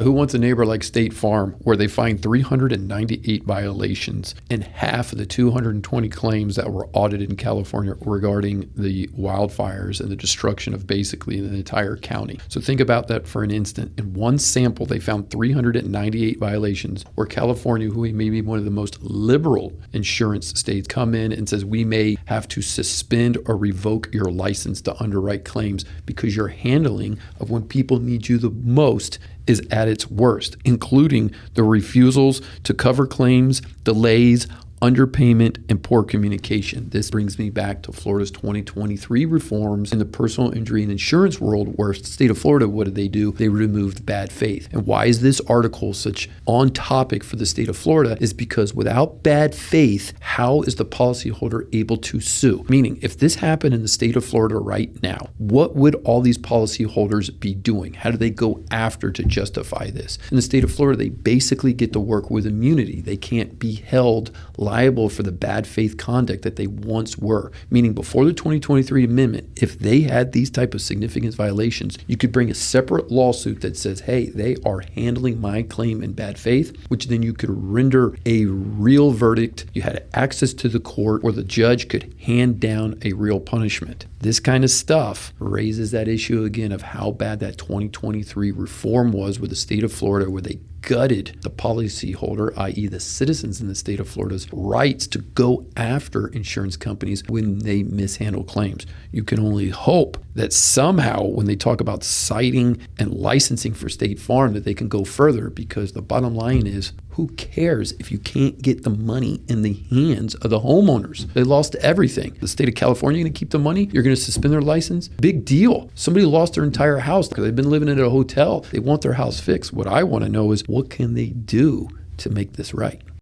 Who wants a neighbor like State Farm, where they find 398 violations and half of the 220 claims that were audited in California regarding the wildfires and the destruction of basically an entire county? So think about that for an instant. In one sample, they found 398 violations where California, who may be one of the most liberal insurance states, come in and says, we may have to suspend or revoke your license to underwrite claims because your handling of when people need you the most is at its worst, including the refusals to cover claims, delays, underpayment, and poor communication. This brings me back to Florida's 2023 reforms in the personal injury and insurance world, where the state of Florida, what did they do? They removed bad faith. And why is this article such on topic for the state of Florida? Is because without bad faith, how is the policyholder able to sue? Meaning, if this happened in the state of Florida right now, what would all these policyholders be doing? How do they go after to justify this? In the state of Florida, they basically get to work with immunity. They can't be held liable for the bad faith conduct that they once were. Meaning, before the 2023 amendment, if they had these type of significant violations, you could bring a separate lawsuit that says, hey, they are handling my claim in bad faith, which then you could render a real verdict. You had access to the court where the judge could hand down a real punishment. This kind of stuff raises that issue again of how bad that 2023 reform was with the state of Florida, where they gutted the policyholder, i.e. the citizens in the state of Florida's rights to go after insurance companies when they mishandle claims. You can only hope that somehow when they talk about citing and licensing for State Farm that they can go further, because the bottom line is, who cares if you can't get the money in the hands of the homeowners? They lost everything. The state of California going to keep the money? You're going to suspend their license? Big deal. Somebody lost their entire house because they've been living in a hotel. They want their house fixed. What I want to know is, what can they do to make this right?